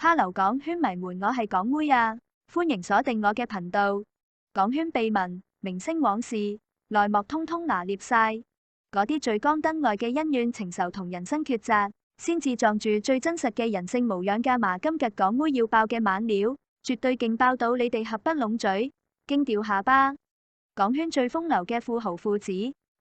Hello港圈迷們，我係港妹啊，歡迎鎖定我嘅頻道。港圈秘聞、明星往事、內幕通通拿捏晒，嗰啲聚光燈外嘅恩怨情仇同人生抉擇，先至撞住最真實嘅人性模樣㗎嘛。今日港妹要爆嘅猛料，絕對勁爆到你哋合不攏嘴，驚掉下巴。港圈最風流嘅富豪父子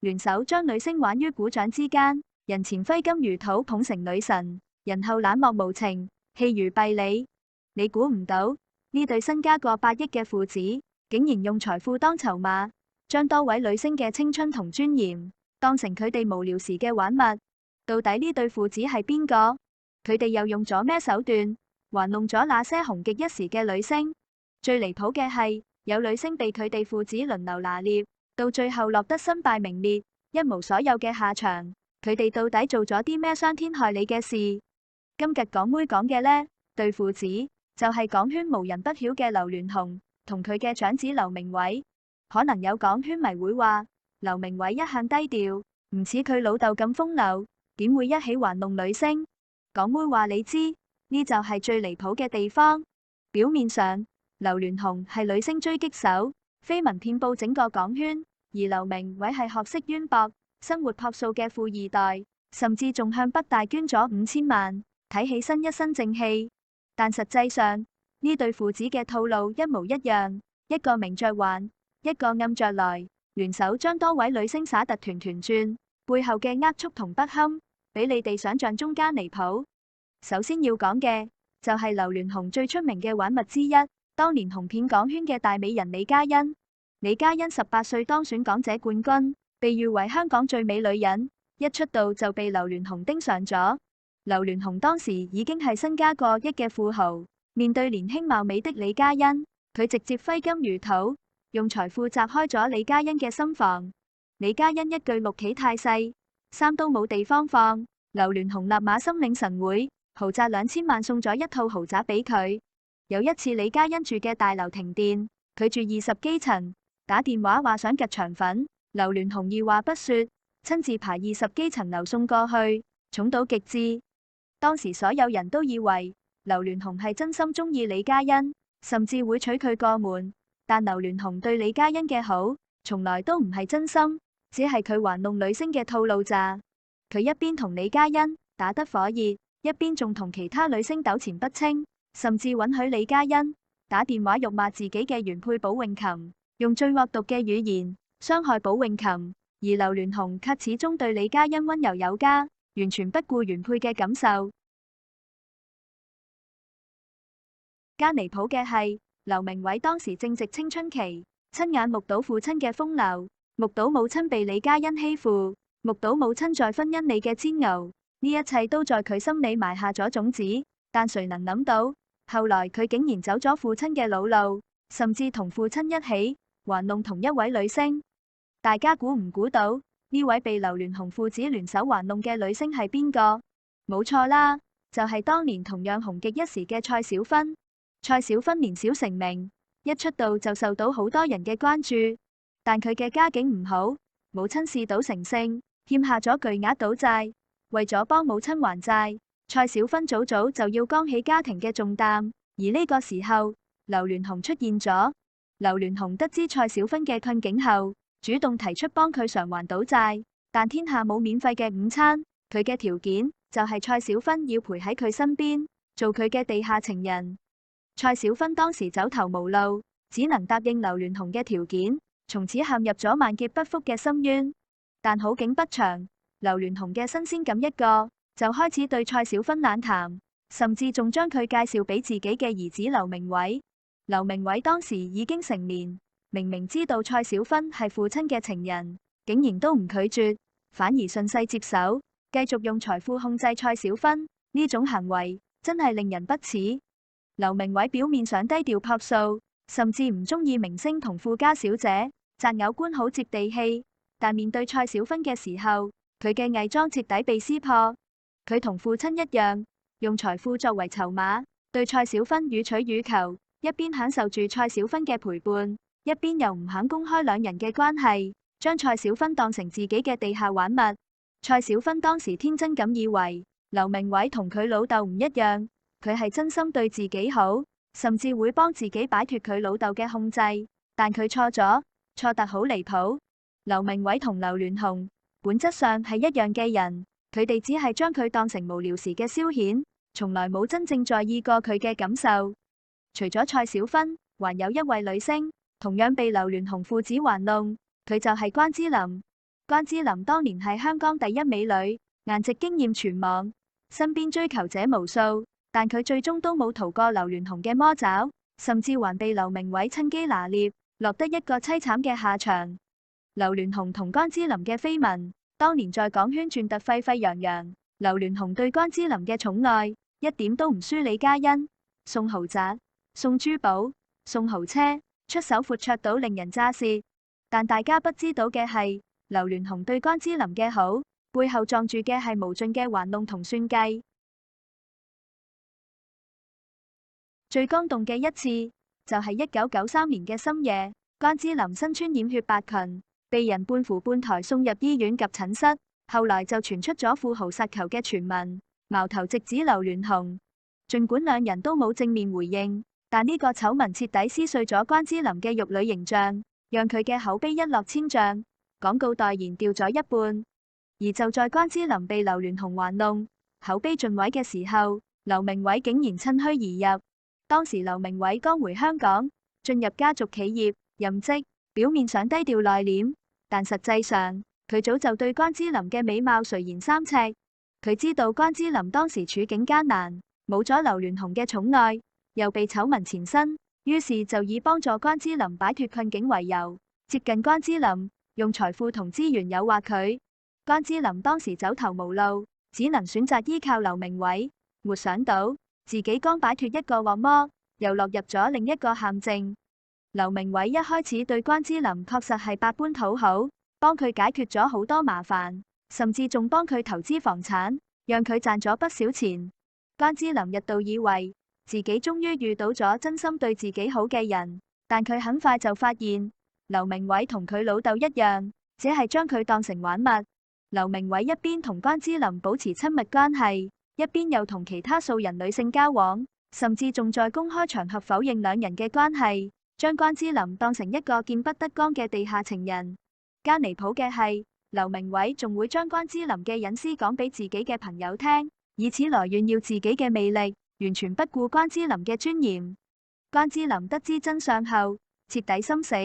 聯手將女星玩於股掌之間，人前揮金如土捧成女神，人後冷漠無情，戲如敝履。你估唔到呢對身家過百億嘅父子，竟然用財富當籌碼，將多位女星嘅青春同尊嚴當成佢哋無聊時嘅玩物。到底呢對父子係邊個？佢哋又用咗咩手段玩弄咗那些紅極一時嘅女星？最離譜嘅係，有女星被佢哋父子輪流拿捏，到最後落得身敗名裂、一無所有嘅下場。佢哋到底做咗啲咩傷天害理嘅事？今日港妹講嘅呢對父子，就係港圈無人不曉嘅劉鑾雄同佢嘅長子劉鳴煒。可能有港圈迷會話，劉鳴煒一向低調，唔似佢老豆咁風流，點會一起玩弄女星？港妹話你知，呢就係最離譜嘅地方。表面上，劉鑾雄係女星狙擊手，緋聞遍佈整個港圈，而劉鳴煒係學識淵博、生活樸素嘅富二代，甚至仲向北大捐咗5000萬，睇起身一身正氣。但實際上，呢對父子嘅套路一模一樣，一個明着玩，一個暗着來，聯手將多位女星耍得團團轉，背後嘅齷齪同不堪，比你哋想象中間離譜。首先要講嘅就係劉鑾雄最出名嘅玩物之一，當年紅遍港圈嘅大美人李嘉欣。李嘉欣18歲當選港姐冠軍，被譽為香港最美女人，一出道就被劉鑾雄盯上咗。劉鑾雄當時已經係身家過億嘅富豪，面對年輕貌美的李嘉欣，佢直接揮金如土，用財富砸開咗李嘉欣嘅心房。李嘉欣一句六企太細，衫都冇地方放，劉鑾雄立馬心領神會，豪擲2000萬送咗一套豪宅俾佢。有一次李嘉欣住嘅大樓停電，佢住20幾層，打電話話想吉腸粉，劉鑾雄二話不說，親自爬20幾層樓送過去，寵到極致。當時所有人都以為劉鑾雄係真心中意李嘉欣，甚至會娶佢過門。但劉鑾雄對李嘉欣嘅好，從來都唔係真心，只係佢玩弄女星嘅套路咋。佢一邊同李嘉欣打得火熱，一邊仲同其他女星糾纏不清，甚至允許李嘉欣打電話辱罵自己嘅原配寶詠琴，用最惡毒嘅語言傷害寶詠琴。而劉鑾雄卻始終對李嘉欣溫柔有加，完全不顧原配嘅感受。更離譜嘅係，劉鳴煒當時正值青春期，親眼目睹父親嘅風流，目睹母親被李嘉欣欺負，目睹母親在婚姻裏嘅煎熬，呢一切都在佢心裏埋下咗種子。但誰能諗到，後來佢竟然走咗父親嘅老路，甚至同父親一起玩弄同一位女星。大家估唔估到呢位被劉鑾雄父子聯手玩弄嘅女星係邊個？冇錯啦，就係當年同樣紅極一時嘅蔡小芬。蔡小芬年少成名，一出道就受到好多人嘅關注，但佢嘅家境唔好，母親嗜賭成性，欠下咗巨額賭債。為咗幫母親還債，蔡小芬早早就要扛起家庭嘅重擔。而呢個時候，劉鑾雄出現咗。劉鑾雄得知蔡小芬嘅困境後，主動提出幫佢償還賭債，但天下冇免費嘅午餐，佢嘅條件就係蔡小芬要陪喺佢身邊，做佢嘅地下情人。蔡小芬當時走投無路，只能答應劉鑾雄嘅條件，從此陷入咗萬劫不復嘅深淵。但好景不長，劉鑾雄嘅新鮮感一個，就開始對蔡小芬冷淡，甚至仲將佢介紹俾自己嘅兒子劉鳴煒。劉鳴煒當時已經成年，明明知道蔡小芬係父親嘅情人，竟然都唔拒絕，反而順勢接手，繼續用財富控制蔡小芬。呢種行為真係令人不齒。劉鳴煒表面上低調樸素，甚至唔中意明星同富家小姐，擇偶觀好接地氣。但面對蔡小芬嘅時候，佢嘅偽裝徹底被撕破。佢同父親一樣，用財富作為籌碼，對蔡小芬予取予求，一邊享受住蔡小芬嘅陪伴，一邊又唔肯公開兩人嘅關係，將蔡小芬當成自己嘅地下玩物。蔡小芬當時天真咁以為劉鳴煒同佢老豆唔一樣，佢係真心對自己好，甚至會幫自己擺脫佢老豆嘅控制。但佢錯咗，錯得好離譜。劉鳴煒同劉鑾雄本質上係一樣嘅人，佢哋只係將佢當成無聊時嘅消遣，從來冇真正在意過佢嘅感受。除咗蔡小芬，還有一位女星，同樣被劉鑾雄父子玩弄，佢就係關之琳。關之琳當年係香港第一美女，顏值驚豔全網，身邊追求者無數，但佢最終都冇逃過劉鑾雄嘅魔爪，甚至還被劉鳴煒趁機拿捏，落得一個淒慘嘅下場。劉鑾雄同關之琳嘅緋聞，當年在港圈傳得沸沸揚揚。劉鑾雄對關之琳嘅寵愛，一點都唔輸李嘉欣，送豪宅、送珠寶、送豪車，出手闊綽到令人咋舌。但大家不知道嘅係，劉鑾雄對關之琳嘅好，背後撞住嘅係無盡嘅玩弄同算計。最轟動嘅一次，就係1993年嘅深夜，關之琳身穿染血白裙，被人半扶半抬送入醫院急診室，後來就傳出咗富豪殺球嘅傳聞，矛頭直指劉鑾雄。儘管兩人都冇正面回應，但呢個醜聞徹底撕碎咗關之琳嘅玉女形象，讓佢嘅口碑一落千丈，廣告代言掉咗一半。而就在關之琳被劉鑾雄玩弄，口碑盡毀嘅時候，劉鳴煒竟然趁虛而入。當時劉鳴煒剛回香港，進入家族企業任職，表面上低調內斂，但實際上佢早就對關之琳嘅美貌垂涎三尺。佢知道關之琳當時處境艱難，冇咗劉鑾雄嘅寵愛，又被醜聞纏身，於是就以幫助關之琳擺脫困境為由，接近關之琳，用財富同資源誘惑佢。關之琳當時走投無路，只能選擇依靠劉鳴煒。沒想到自己剛擺脫一個惡魔，又落入咗另一個陷阱。劉鳴煒一開始對關之琳確實係百般討好，幫佢解決咗好多麻煩，甚至仲幫佢投資房產，讓佢賺咗不少錢。關之琳一度以為自己終於遇到咗真心對自己好嘅人，但佢很快就發現劉鳴煒同佢老豆一樣，只係將佢當成玩物。劉鳴煒一邊同關之琳保持親密關係，一邊又同其他素人女性交往，甚至仲在公開場合否認兩人嘅關係，將關之琳當成一個見不得光嘅地下情人。更離譜嘅係，劉鳴煒仲會將關之琳嘅隱私講俾自己嘅朋友聽，以此來炫耀自己嘅魅力，完全不顧關之琳嘅尊嚴。關之琳得知真相後，徹底心死，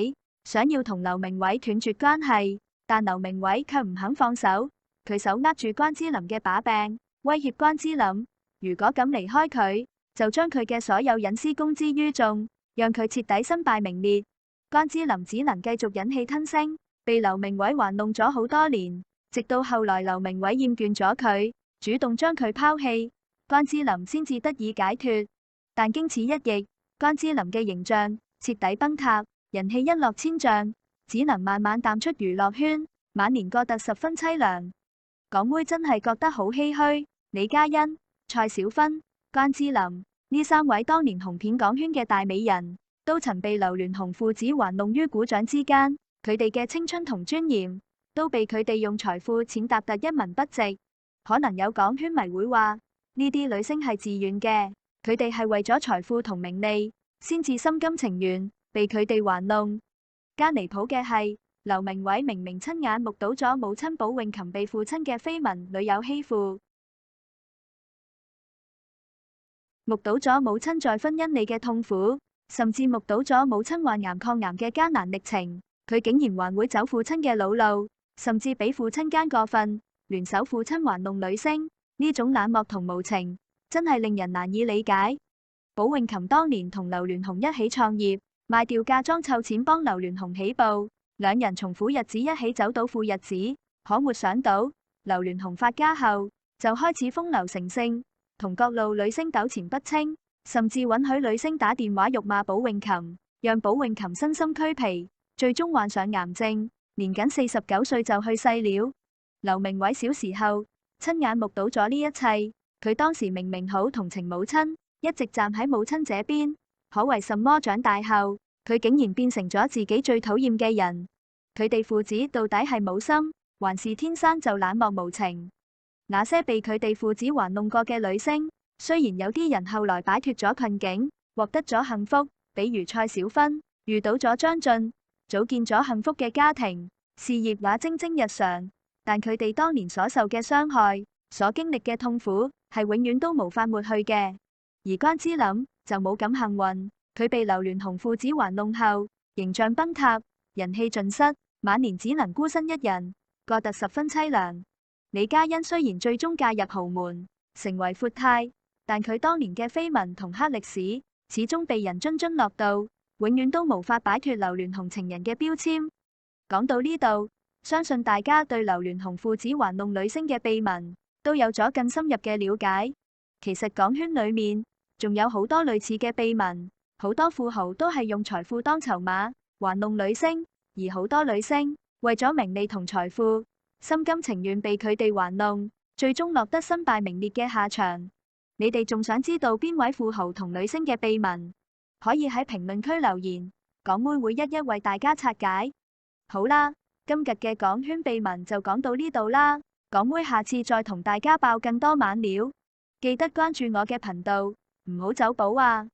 想要同劉鳴煒斷絕關係。但劉鳴煒卻唔肯放手，佢手握住關之琳嘅把柄，威脅關之琳，如果敢離開佢，就將佢嘅所有隱私公之於眾，讓佢徹底身敗名裂。關之琳只能繼續忍氣吞聲，被劉鳴煒玩弄咗好多年，直到後來劉鳴煒厭倦咗佢，主動將佢拋棄，關之琳先至得以解脫。但經此一役，關之琳嘅形象徹底崩塌，人氣一落千丈，只能慢慢淡出娛樂圈，晚年過得十分淒涼。港妹真係覺得好唏噓，李嘉欣、蔡小芬、關之琳呢三位當年紅遍港圈嘅大美人，都曾被劉鑾雄父子玩弄於股掌之間，佢哋嘅青春同尊嚴，都被佢哋用財富踐踏得一文不值。可能有港圈迷會話，呢啲女星係自願嘅，佢哋係為咗財富同名利，先至心甘情願被佢哋玩弄。更離譜嘅係，劉鳴煒明明親眼目睹咗母親寶詠琴被父親嘅緋聞女友欺負，目睹咗母親在婚姻裏嘅痛苦，甚至目睹咗母親患癌抗癌嘅艱難歷程，佢竟然還會走父親嘅老路，甚至比父親更過分，聯手父親玩弄女星，呢種冷漠同無情，真係令人難以理解。寶詠琴當年同劉鑾雄一起創業，賣掉嫁妝湊錢幫劉鑾雄起步，兩人從苦日子一起走到富日子。可沒想到，劉鑾雄發家後就開始風流成性，同各路女星糾纏不清，甚至允許女星打電話辱罵寶詠琴，讓寶詠琴身心俱疲，最終患上癌症，年僅49歲就去世了。劉鳴煒小時候親眼目睹咗呢一切，佢當時明明好同情母親，一直站喺母親這邊，可為什麼長大後佢竟然變成咗自己最討厭嘅人？佢哋父子到底係冇心，還是天生就冷漠無情？那些被佢哋父子玩弄過嘅女星，雖然有啲人後來擺脫咗困境，獲得咗幸福，比如蔡小芬遇到咗張晉，組建咗幸福嘅家庭，事業也蒸蒸日上，但佢哋當年所受嘅傷害，所經歷嘅痛苦，係永遠都無法抹去嘅。而關之琳就冇咁幸運，佢被劉鑾雄父子玩弄後，形象崩塌，人氣盡失，晚年只能孤身一人，過得十分淒涼。李嘉欣雖然最終嫁入豪門，成為闊太，但佢當年嘅緋聞同黑歷史，始終被人津津樂道，永遠都無法擺脫劉鑾雄情人嘅標籤。講到呢度，相信大家對劉鑾雄父子玩弄女星嘅秘聞，都有咗更深入嘅了解。其實港圈裏面仲有好多類似嘅秘聞，好多富豪都係用財富當籌碼玩弄女星，而好多女星為咗名利同財富，心甘情願被佢哋玩弄，最終落得身敗名裂嘅下場。你哋仲想知道邊位富豪同女星嘅秘聞？可以喺評論區留言，港妹會一一為大家拆解。好啦，今日嘅港圈秘聞就講到呢度啦，港妹下次再同大家爆更多猛料，記得關注我嘅頻道，唔好走寶啊！